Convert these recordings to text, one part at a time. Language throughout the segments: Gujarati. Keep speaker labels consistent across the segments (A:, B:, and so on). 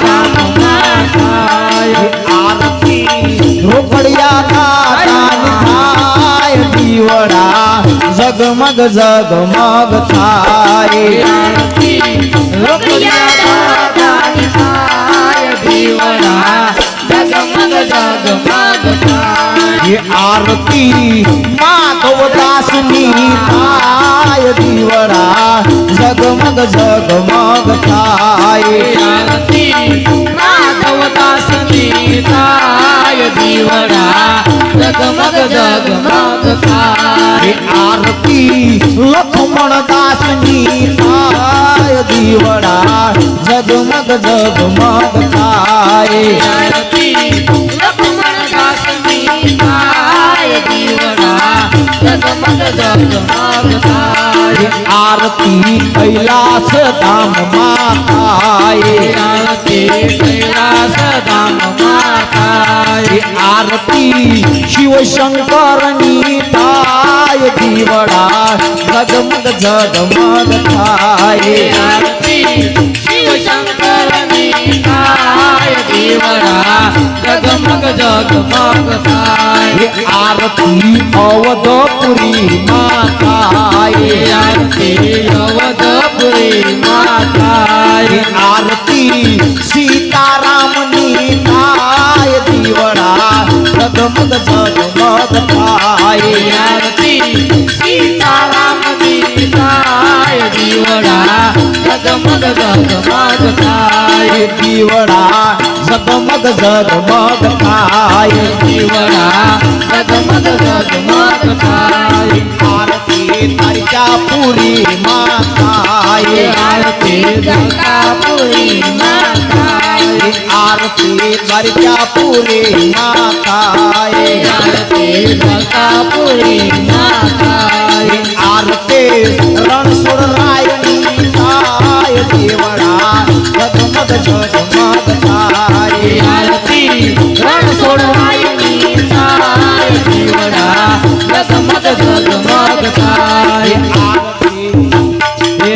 A: ધામમાં થાય
B: આરતી રોકડિયા દાદાની થાય દીવડા જગમગ જગમગ થાય
A: આરતી રોકડિયા દાદાની થાય દીવડા જગમગ જગમગ થાય
B: આરતી માધવદાસની થાય દીવડા જગમગ જગમગ થાય
A: આરતી માધવદાસની થાય દીવડા જગમગ જગમગ થાય
B: આરતી લક્ષ્મણદાસની થાય દીવડા જગમગ જગમગ થાય
A: આરતી લક્ષ્મણદાસની થાય દીવડા જગમગ જગમગ થાય
B: આરતી કૈલાસ ધામમાં થાય
A: આરતી કૈલાસ ધામમાં થાય
B: આરતી શિવ શંકરની થાય દીવડા જગમગ જગમગ થાય
A: આરતી શિવ શંકરની થાય દીવડા જગમગ જગમગ થાય
B: આરતી અવધપુરી માં થાય
A: આરતી અવધપુરી માં થાય
B: આરતી સીતારામની થાય દીવડા જગમગ જગમગ થાય
A: આરતી સીતારામની થાય દીવડા જગમગ જગમગ થાય
B: દીવડા જગમગ જગમગ થાય
A: દીવડા જગમગ જગમગ થાય
B: આરતી તરજાપુરી માં થાય
A: આરતી જંકાપુરી માં થાય
B: આરતી તરજાપુરી માં થાય
A: આરતી જંકાપુરી માં થાય
B: આરતી રણછોડરાયની થાય દીવડા જગમગ જગમગ થાય
A: આરતી રણછોડરાયની થાય દીવડા જગમગ જગમગ થાય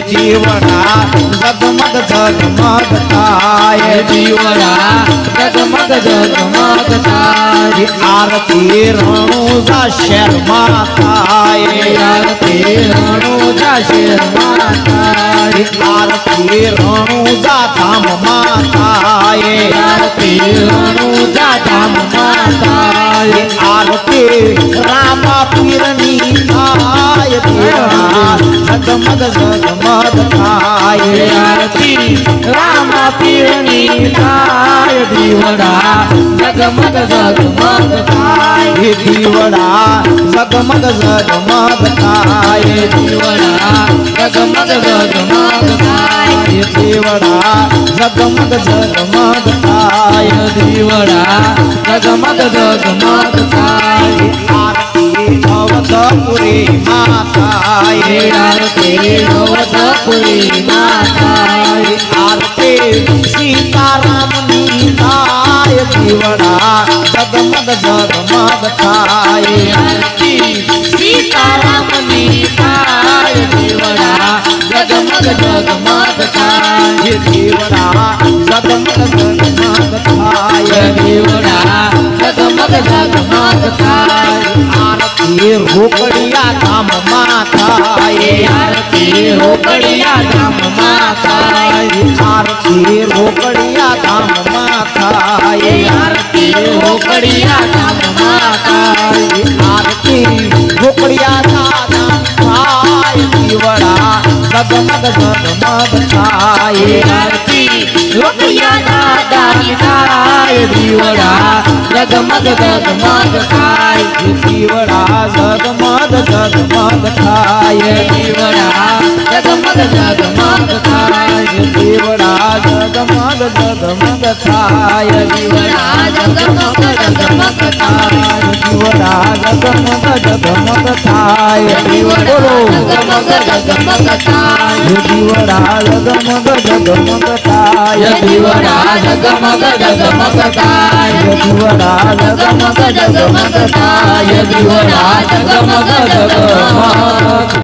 B: દીવડા જગમગ જગમગ થાય
A: દીવડા જગમગ જગમગ થાય
B: આરતી રણુજા શહેરમાં થાય
A: આરતી રણુજા શહેરમાં થાય
B: આરતી રણુજા ધામમાં થાય
A: આરતી રણુજા ધામમાં થાય
B: આરતી રામા પીરની થાય દીવડા જગમગ જગમગ થાય
A: આરતી રામ પીરની થાય દીવડા જગમગ જગમગ થાય
B: દીવડા જગમગ જગમગ થાય
A: દીવડા જગમગ જગમગ થાય
B: દીવડા જગમગ જગમગ થાય
A: દીવડા જગમગ જગમગ થાય
B: આરતી અવધપુરી માં થાય
A: આરતી અવધપુરી માં થાય
B: આરતી સીતારામની થાય દીવડા જગમગ જગમગ થાય
A: આરતી સીતારામની થાય દીવડા જગમગ જગમગ થાય
B: દીવડા જગમગ જગમગ થાય
A: દીવડા જગમગ જગમગ થાય
B: આરતી રોકડિયા ધામમાં થાય
A: આરતી રોકડિયા ધામમાં થાય
B: આરતી રોકડિયા ધામમાં થાય
A: આરતી રોકડિયા ધામમાં થાય
B: આરતી રોકડિયા દાદા થાય દીવડા જગમગ જગમગ થાય
A: આરતી રોકડિયા દાદાની થાય દીવડા જગમગ જગમગ થાય
B: દીવડા જગમગ જગમગ થાય
A: દીવડા જગમગ જગમગ થાય
B: દીવડા જગમગ જગમગ થાય
A: દીવડા જગમગ જગમગ થાય
B: દીવડા જગમગ જગમગ થાય બોલો
A: જગમગ જગમગ થાય
B: દીવડા જગમગ જગમગ થાય
A: દીવડા જગમગ જગમગ થાય
B: દીવડા જગમગ
A: જગમગ જગમગ થાય દીવડા જગમગ જગમગ